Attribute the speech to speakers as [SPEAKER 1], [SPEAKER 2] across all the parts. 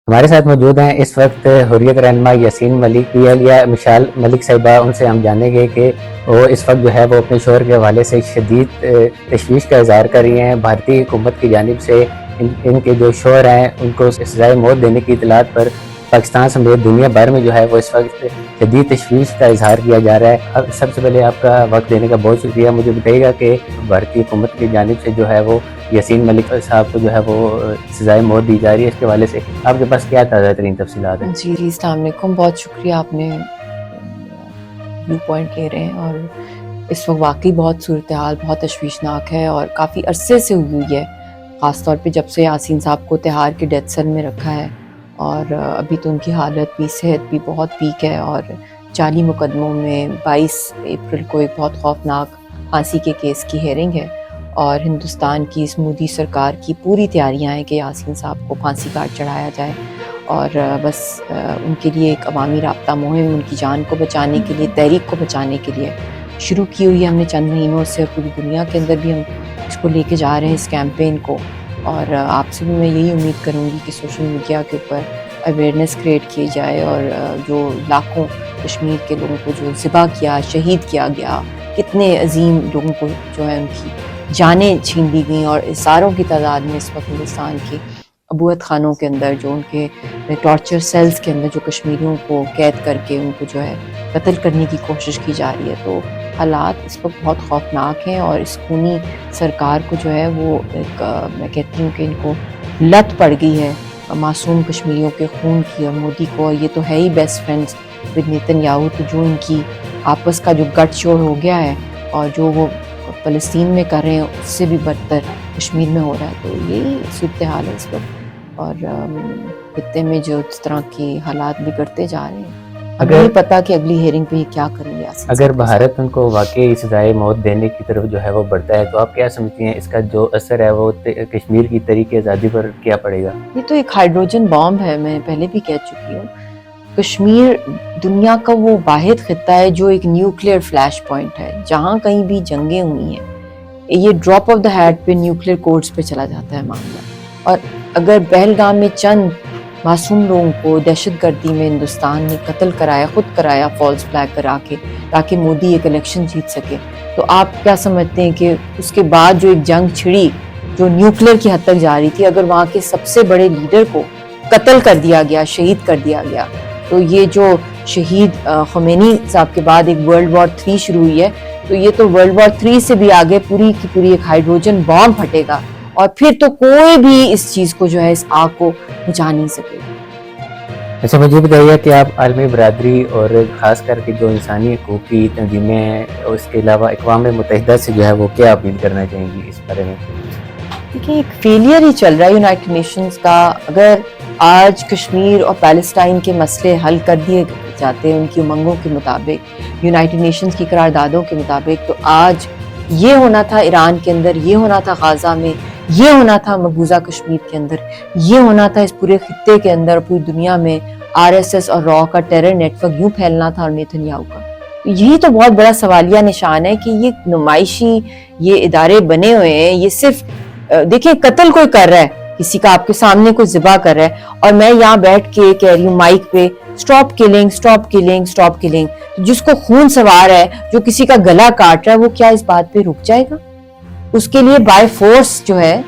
[SPEAKER 1] ہمارے ساتھ موجود ہیں اس وقت حریت رہنما یاسین ملک یا مشال ملک صاحبہ. ان سے ہم جانیں گے کہ وہ اس وقت جو ہے وہ اپنے شوہر کے حوالے سے شدید تشویش کا اظہار کر رہی ہیں. بھارتی حکومت کی جانب سے ان کے جو شوہر ہیں ان کو سزائے موت دینے کی اطلاعات پر پاکستان سمیت دنیا بھر میں جو ہے وہ اس وقت شدید تشویش کا اظہار کیا جا رہا ہے. اب سب سے پہلے آپ کا وقت دینے کا بہت شکریہ. مجھے بتائیے گا کہ بھارتی حکومت کی جانب سے جو ہے وہ یاسین ملک صاحب کو جو ہے وہ سزائے موت دی جا رہی ہے، اس کے حوالے سے آپ کے پاس کیا تازہ ترین تفصیلات ہیں؟
[SPEAKER 2] جی السلام علیکم، بہت شکریہ آپ نے ویو پوائنٹ لے رہے ہیں. اور اس وقت واقعی بہت صورتحال بہت تشویشناک ہے اور کافی عرصے سے ہوئی ہے، خاص طور پہ جب سے یاسین صاحب کو تہاڑ کے ڈیتھ سیل میں رکھا ہے. اور ابھی تو ان کی حالت بھی صحت بھی بہت ویک ہے اور 40 مقدموں میں 22 اپریل کو ایک بہت خوفناک پھانسی کے کیس کی ہیئرنگ ہے. اور ہندوستان کی اس مودی سرکار کی پوری تیاریاں ہیں کہ یاسین صاحب کو پھانسی کاٹ چڑھایا جائے. اور بس ان کے لیے ایک عوامی رابطہ مہم ان کی جان کو بچانے کے لیے، تحریک کو بچانے کے لیے شروع کی ہوئی ہے ہم نے چند مہینوں سے. پوری دنیا کے اندر بھی ہم اس کو لے کے جا رہے ہیں اس کیمپین کو. اور آپ سے بھی میں یہی امید کروں گی کہ سوشل میڈیا کے اوپر اویئرنیس کریٹ کی جائے اور جو لاکھوں کشمیر کے لوگوں کو جو ذبح کیا، شہید کیا گیا، کتنے عظیم لوگوں کو جو ہے ان کی جانیں چھین لی گئیں اور ہزاروں کی تعداد میں اس وقت ہندوستان کے ابوت خانوں کے اندر جو ان کے ٹارچر سیلز کے اندر جو کشمیریوں کو قید کر کے ان کو جو ہے قتل کرنے کی کوشش کی جا رہی ہے. تو حالات اس وقت بہت خوفناک ہیں اور اس خونی سرکار کو جو ہے وہ ایک میں کہتی ہوں کہ ان کو لت پڑ گئی ہے معصوم کشمیریوں کے خون کی. اور مودی کو یہ تو ہے ہی best friends with Netanyahu, تو جو ان کی آپس کا جو گٹ شوڑ ہو گیا ہے اور جو وہ فلسطین میں کر رہے ہیں اس سے بھی بدتر کشمیر میں ہو رہا ہے. تو یہی صورتحال ہے اس وقت اور خطے میں جو اس طرح کے حالات بگڑتے جا رہے ہیں. ہمیں نہیں پتا کہ اگلی ہیئرنگ پہ یہ کیا کریں گے.
[SPEAKER 1] اگر بھارت ان کو واقعی سزائے موت دینے کی طرف جو ہے وہ بڑھتا ہے تو آپ کیا سمجھتی ہیں اس کا جو اثر ہے وہ کشمیر کی تحریک آزادی پر کیا پڑے گا؟
[SPEAKER 2] یہ تو ایک ہائیڈروجن بام ہے، میں پہلے بھی کہہ چکی ہوں. کشمیر دنیا کا وہ واحد خطہ ہے جو ایک نیوکلیئر فلیش پوائنٹ ہے. جہاں کہیں بھی جنگیں ہوئی ہیں یہ ڈراپ آف دا ہیٹ پہ نیوکلیئر کوڈز پہ چلا جاتا ہے معاملہ. اور اگر پہلگام میں چند معصوم لوگوں کو دہشت گردی میں ہندوستان نے قتل کرایا، خود کرایا فالس فلیگ کرا کے تاکہ مودی ایک الیکشن جیت سکے، تو آپ کیا سمجھتے ہیں کہ اس کے بعد جو ایک جنگ چھڑی جو نیوکلیئر کی حد تک جا رہی تھی، اگر وہاں کے سب سے بڑے لیڈر کو قتل کر دیا گیا، شہید کر دیا گیا، تو یہ جو شہید خمینی صاحب کے بعد ایک ورلڈ وار 3 شروع ہوئی ہے، تو یہ تو ورلڈ وار 3 سے بھی آگے پوری کی پوری ایک ہائیڈروجن بام پھٹے گا اور پھر تو کوئی بھی اس چیز کو جو ہے اس آگ کو بجھا نہیں سکے گا.
[SPEAKER 1] اچھا مجھے بتائیے کہ آپ عالمی برادری اور خاص کر کے جو انسانی حقوق کی تنظیمیں ہیں اور اس کے علاوہ اقوام متحدہ سے جو ہے وہ کیا اپیل کرنا چاہیں گی اس بارے میں؟
[SPEAKER 2] دیکھیں ایک فیلئر ہی چل رہا ہے یونائٹڈ نیشنز کا. اگر آج کشمیر اور پیلسٹائن کے مسئلے حل کر دیے جاتے ہیں ان کی امنگوں کے مطابق، یونائٹڈ نیشنز کی قراردادوں کے مطابق، تو آج یہ ہونا تھا ایران کے اندر، یہ ہونا تھا غزہ میں، یہ ہونا تھا مقبوضہ کشمیر کے اندر، یہ ہونا تھا اس پورے خطے کے اندر، پوری دنیا میں RSS اور را کا ٹیرر نیٹ ورک یوں پھیلنا تھا اور نیتن یاہو کا. یہی تو بہت بڑا سوالیہ نشان ہے کہ یہ نمائشی یہ ادارے بنے ہوئے ہیں. یہ صرف دیکھیں قتل کوئی کر رہا ہے، کسی کا آپ کے سامنے کوئی ذبح کر رہا ہے اور میں یہاں بیٹھ کے کہہ رہی ہوں مائک پہ stop killing stop killing stop killing, جس کو خون سوار ہے، جو کسی کا گلا کاٹ رہا ہے، وہ کیا اس بات پہ رک جائے گا؟ اس کے لیے بائی فورس جو ہے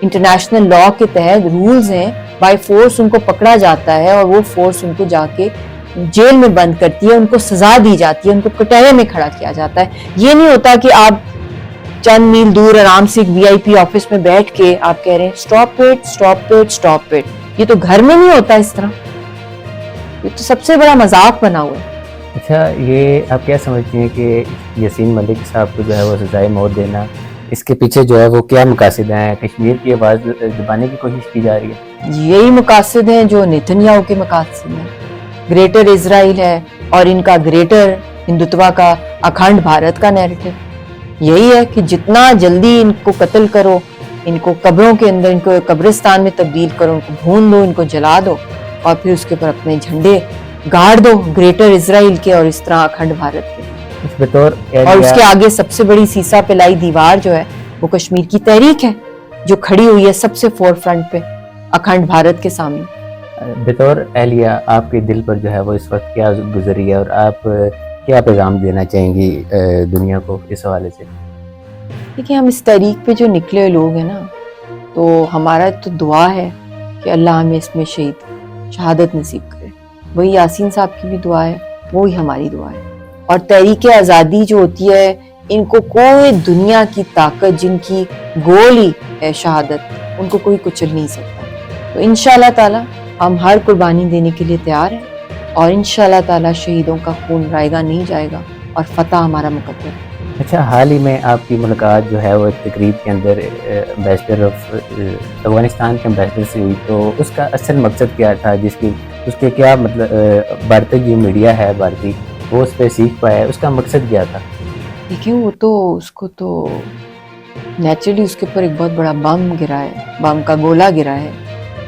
[SPEAKER 2] انٹرنیشنل لا کے تحت رولز ہیں، بائی فورس ان کو پکڑا جاتا ہے اور وہ فورس ان کو جا کے جیل میں بند کرتی ہے، ان کو سزا دی جاتی ہے، ان کو کٹہرے میں کھڑا کیا جاتا ہے. یہ نہیں ہوتا کہ آپ چند میل دور آرام سے ایک VIP آفس میں بیٹھ کے آپ کہہ رہے ہیں stop it stop it stop it. یہ تو گھر میں نہیں ہوتا اس طرح، یہ تو سب سے بڑا مذاق بنا ہوا ہے.
[SPEAKER 1] اچھا یہ آپ کیا سمجھتی ہیں کہ یاسین ملک صاحب کو جو ہے وہ سزائے موت دینا، اس کے پیچھے جو ہے وہ کیا مقاصد ہیں؟ کشمیر کی آواز دبانے کی کوشش کی جا رہی ہے؟
[SPEAKER 2] یہی مقاصد ہیں جو نیتن یاہو کے مقاصد ہیں. گریٹر اسرائیل ہے اور ان کا گریٹر ہندوتوا کا اکھنڈ بھارت کا نیریٹو یہی ہے کہ جتنا جلدی ان کو قتل کرو، ان کو قبروں کے اندر، ان کو قبرستان میں تبدیل کرو، ان کو بھون دو، ان کو جلا دو اور پھر اس کے اوپر اپنے جھنڈے گاڑ دو گریٹر اسرائیل کے اور اس طرح اکھنڈ بھارت کے. اور اس کے آگے سب سے بڑی سیسا پلائی دیوار جو ہے وہ کشمیر کی تحریک ہے جو کھڑی ہوئی ہے سب سے فور فرنٹ پہ اکھنڈ بھارت کے سامنے.
[SPEAKER 1] بطور اہلیہ آپ کے دل پر جو ہے وہ اس وقت کیا گزری ہے اور آپ کیا پیغام دینا چاہیں گی دنیا کو اس حوالے سے؟
[SPEAKER 2] دیکھیں ہم اس تحریک پہ جو نکلے ہوئے لوگ ہیں نا، تو ہمارا تو دعا ہے کہ اللہ ہمیں اس میں شہادت نصیب کرے. وہی یاسین صاحب کی بھی دعا ہے، وہی ہماری دعا ہے. اور تحریک آزادی جو ہوتی ہے، ان کو کوئی دنیا کی طاقت جن کی گول ہی ہے شہادت، ان کو کوئی کچل نہیں سکتا. تو انشاءاللہ تعالی ہم ہر قربانی دینے کے لیے تیار ہیں، اور انشاءاللہ تعالی شہیدوں کا خون رائے گا نہیں جائے گا، اور فتح ہمارا مقدر ہے.
[SPEAKER 1] اچھا، حال ہی میں آپ کی ملاقات جو ہے وہ ایک تقریب کے اندر امبیسڈر آف افغانستان کے امبیسڈر سے ہوئی، تو اس کا اصل مقصد کیا تھا؟ اس کے کیا مطلب بھارتی جو میڈیا ہے بھارتی، وہ اس پہ سیکھ پایا ہے، اس کا مقصد کیا تھا؟
[SPEAKER 2] دیکھیں وہ تو اس کو تو نیچرلی اس کے اوپر ایک بہت بڑا بم گرا ہے، بم کا گولہ گرا ہے،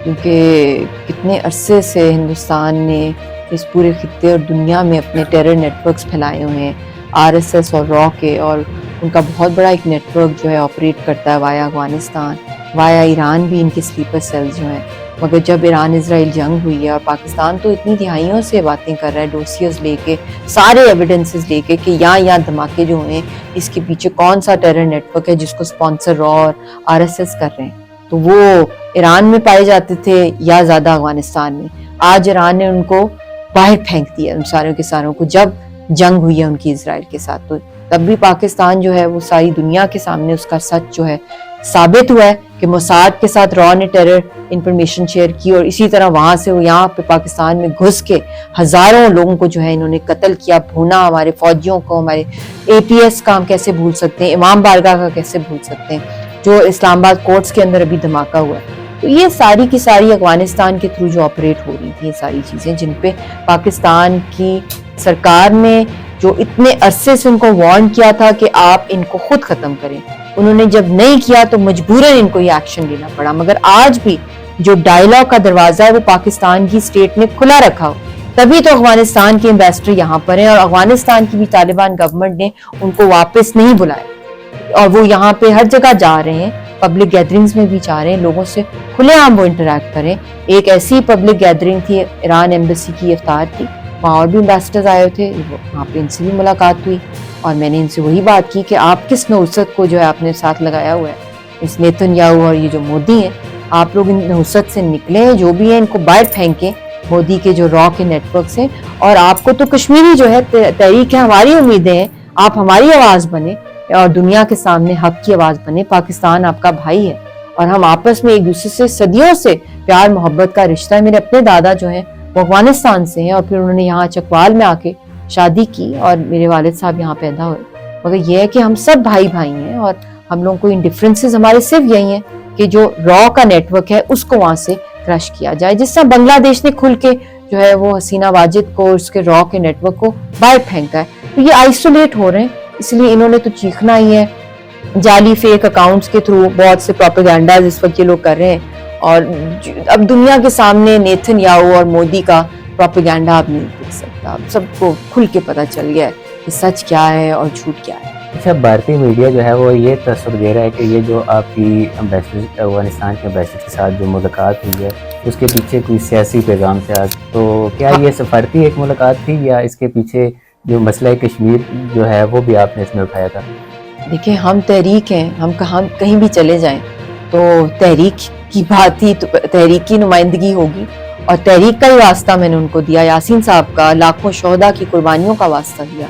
[SPEAKER 2] کیونکہ کتنے عرصے سے ہندوستان نے اس پورے خطے اور دنیا میں اپنے ٹیرر نیٹ ورکس پھیلائے ہوئے ہیں، آر ایس ایس اور را کے، اور ان کا بہت بڑا ایک نیٹ ورک جو ہے آپریٹ کرتا ہے وایا افغانستان، وایا ایران بھی ان کے سلیپر سیلز جو ہیں. مگر جب ایران اسرائیل جنگ ہوئی ہے، اور پاکستان تو اتنی دہائیوں سے باتیں کر رہا ہے، ڈوسیز لے کے، سارے ایویڈنسز لے کے کہ یہاں دھماکے جو ہیں اس کے پیچھے کون سا ٹیرر نیٹ ورک ہے جس کو سپانسر را اور آر ایس ایس کر رہے ہیں، تو وہ ایران میں پائے جاتے تھے یا زیادہ افغانستان میں. آج ایران نے ان کو باہر پھینک دیا، ان ساروں کے ساروں کو، جب جنگ ہوئی ہے ان کی اسرائیل کے ساتھ. تو تب بھی پاکستان جو ہے وہ ساری دنیا کے سامنے اس کا سچ جو ہے ثابت ہوا ہے کہ موساد کے ساتھ را نے ٹیرر انفارمیشن شیئر کی، اور اسی طرح وہاں سے وہ یہاں پہ پاکستان میں گھس کے ہزاروں لوگوں کو جو ہے انہوں نے قتل کیا، بھونا. ہمارے فوجیوں کو، ہمارے اے پی ایس کا ہم کیسے بھول سکتے ہیں، امام بارگاہ کا کیسے بھول سکتے ہیں، جو اسلام آباد کورٹس کے اندر ابھی دھماکہ ہوا ہے. تو یہ ساری کی ساری افغانستان کے تھرو جو آپریٹ ہو رہی تھی، یہ ساری چیزیں جن پہ پاکستان کی سرکار نے جو اتنے عرصے سے ان کو وارن کیا تھا کہ آپ ان کو خود ختم کریں، انہوں نے جب نہیں کیا تو مجبوراً ان کو یہ ایکشن لینا پڑا. مگر آج بھی جو ڈائیلاگ کا دروازہ ہے وہ پاکستان کی اسٹیٹ نے کھلا رکھا ہو، تبھی تو افغانستان کے امبیسڈر یہاں پر ہیں، اور افغانستان کی بھی طالبان گورنمنٹ نے ان کو واپس نہیں بلایا، اور وہ یہاں پہ ہر جگہ جا رہے ہیں، پبلک گیدرنگز میں بھی جا رہے ہیں، لوگوں سے کھلے عام وہ انٹریکٹ کریں. ایک ایسی پبلک گیدرنگ تھی ایران ایمبیسی کی، افطار کی، وہاں اور بھی امبیسڈرز آئے تھے، وہاں پہ ان سے بھی ملاقات ہوئی، اور میں نے ان سے وہی بات کی کہ آپ کس نحوست کو جو ہے آپ نے ساتھ لگایا ہوا ہے، اس نیتن یاہو اور یہ جو مودی ہیں، آپ لوگ ان نحوست سے نکلیں، جو بھی ہیں ان کو باہر پھینکیں، مودی کے جو را کے نیٹ ورک سے. اور آپ کو تو کشمیری جو ہے تحریک ہے، ہماری امیدیں ہیں، آپ ہماری آواز بنے اور دنیا کے سامنے حق کی آواز بنے. پاکستان آپ کا بھائی ہے، اور ہم آپس میں ایک دوسرے سے صدیوں سے پیار محبت کا رشتہ ہے. میرے اپنے دادا جو ہیں وہ افغانستان سے ہیں، اور پھر انہوں نے یہاں چکوال میں آ کے شادی کی، اور میرے والد صاحب یہاں پیدا ہوئے. مگر یہ ہے کہ ہم سب بھائی بھائی ہیں، اور ہم لوگوں کو ان ڈفرینسز ہمارے صرف یہی ہیں کہ جو را کا نیٹ ورک ہے اس کو وہاں سے کرش کیا جائے، جس طرح بنگلہ دیش نے کھل کے جو ہے وہ حسینہ واجد کو، اس کے را کے نیٹ ورک کو باہر پھینکا ہے. تو یہ آئسولیٹ ہو رہے ہیں، اس لیے انہوں نے تو چیخنا ہی ہے. جعلی فیک اکاؤنٹس کے تھرو بہت سے پروپیگنڈاز اس وقت یہ لوگ کر رہے ہیں، اور اب دنیا کے سامنے نیتن یاہو اور مودی کا پروپیگنڈا اب نہیں دیکھ سکتا. اب سب کو کھل کے پتہ چل گیا ہے کہ سچ کیا ہے اور جھوٹ کیا ہے.
[SPEAKER 1] اچھا، بھارتی میڈیا جو ہے وہ یہ تصور دے رہا ہے کہ یہ جو آپ کی امبیسڈر افغانستان کے امبیسڈر کے ساتھ جو ملاقات ہوئی ہے اس کے پیچھے کوئی سیاسی پیغام تھا، تو کیا یہ سفارتی ایک ملاقات تھی، یا اس کے پیچھے جو مسئلہ کشمیر جو ہے وہ بھی آپ نے اس میں اٹھایا تھا؟
[SPEAKER 2] دیکھیں ہم تحریک ہیں، ہم کہیں بھی چلے جائیں تو تحریک کی بات ہی، تو تحریک کی نمائندگی ہوگی، اور تحریک کا ہی واسطہ میں نے ان کو دیا، یاسین صاحب کا، لاکھوں شہداء کی قربانیوں کا واسطہ دیا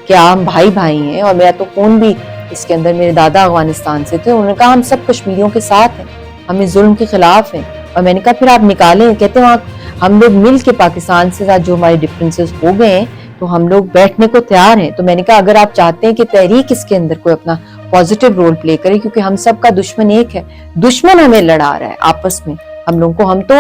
[SPEAKER 2] کہ ہم بھائی بھائی ہیں. اور میرا تو خون بھی اس کے اندر، میرے دادا افغانستان سے تھے، انہوں نے کہا ہم سب کشمیریوں کے ساتھ ہیں، ہم اس ظلم کے خلاف ہیں. اور میں نے کہا پھر آپ نکالیں، کہتے ہیں وہاں ہم لوگ مل کے پاکستان سے ساتھ جو ہمارے ڈفرینسز ہو گئے ہیں تو ہم لوگ بیٹھنے کو تیار ہیں. تو میں نے کہا اگر آپ چاہتے ہیں کہ تحریک اس کے اندر کوئی اپنا پازیٹیو رول پلے کرے، کیونکہ ہم سب کا دشمن ایک ہے، دشمن ہمیں لڑا رہا ہے آپس میں، ہم لوگوں کو، ہم تو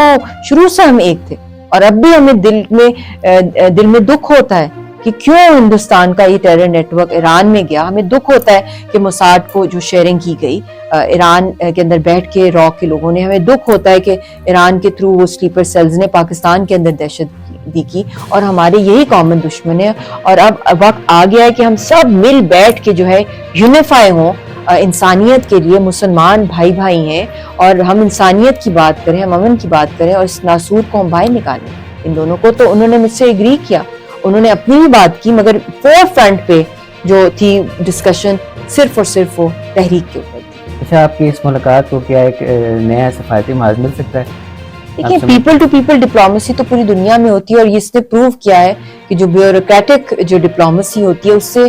[SPEAKER 2] شروع سے ہم ایک تھے، اور اب بھی ہمیں دل میں دکھ ہوتا ہے کہ کیوں ہندوستان کا یہ ٹیرر نیٹ ورک ایران میں گیا. ہمیں دکھ ہوتا ہے کہ موساد کو جو شیئرنگ کی گئی ایران کے اندر بیٹھ کے را کے لوگوں نے، ہمیں دکھ ہوتا ہے کہ ایران کے تھرو وہ سلیپر سیلز نے پاکستان کے اندر دہشت دی کی، اور ہمارے یہی کامن دشمن ہے. اور اب وقت آ گیا ہے کہ ہم سب مل بیٹھ کے جو ہے یونیفائی ہوں، انسانیت کے لیے مسلمان بھائی بھائی ہیں اور ہم انسانیت کی بات کریں, ہم امن کی بات کریں اور اس ناسور کو ہم باہر نکالیں. ان دونوں کو تو انہوں نے مجھ سے ایگری کیا, انہوں نے اپنی بھی بات کی, مگر فور فرنٹ پہ جو تھی ڈسکشن صرف اور صرف وہ تحریک کے اوپر تھی.
[SPEAKER 1] اچھا, آپ کی اس ملاقات کو کیا ایک نیا سفارتی محاذ مل سکتا ہے؟
[SPEAKER 2] دیکھیں, پیپل ٹو پیپل ڈپلومیسی تو پوری دنیا میں ہوتی ہے اور اس نے پروو کیا ہے کہ جو بیوروکریٹک جو ڈپلومیسی ہوتی ہے اس سے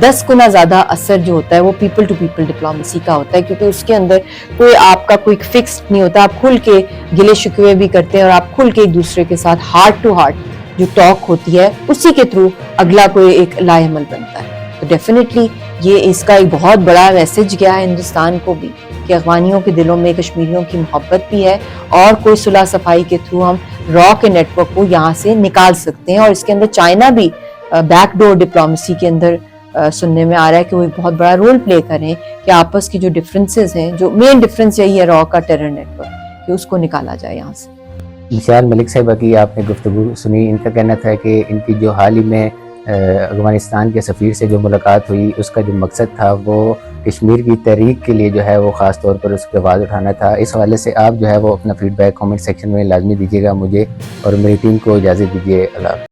[SPEAKER 2] 10 گنا زیادہ اثر جو ہوتا ہے وہ پیپل ٹو پیپل ڈپلومیسی کا ہوتا ہے, کیونکہ اس کے اندر کوئی آپ کا کوئی فکس نہیں ہوتا, آپ کھل کے گلے شکوے بھی کرتے ہیں اور آپ کھل کے ایک دوسرے کے ساتھ ہارٹ ٹو ہارٹ جو ٹاک ہوتی ہے اسی کے تھرو اگلا کوئی ایک لا عمل بنتا ہے. تو ڈیفینیٹلی یہ اس کا ایک بہت بڑا میسج گیا ہے ہندوستان کو بھی کہ افغانیوں کے دلوں میں کشمیریوں کی محبت بھی ہے اور کوئی صلح صفائی کے تھرو ہم را کے نیٹ ورک کو یہاں سے نکال سکتے ہیں. اور اس کے اندر چائنا بھی بیک ڈور ڈپلومیسی کے اندر سننے میں آ رہا ہے کہ وہ ایک بہت بڑا رول پلے کریں کہ آپس کی جو ڈفرینسز ہیں, جو مین ڈفرینس یہی ہے را کا ٹیرر نیٹ ورک, کہ اس کو نکالا جائے یہاں سے.
[SPEAKER 1] مشال ملک صاحبہ کی آپ نے گفتگو سنی, ان کا کہنا تھا کہ ان کی جو حال ہی میں افغانستان کے سفیر سے جو ملاقات ہوئی اس کا جو مقصد تھا وہ کشمیر کی تحریک کے لیے جو ہے وہ خاص طور پر اس کی آواز اٹھانا تھا. اس حوالے سے آپ جو ہے وہ اپنا فیڈ بیک کامنٹ سیکشن میں لازمی دیجیے گا. مجھے اور میری ٹیم کو اجازت دیجیے. اللہ.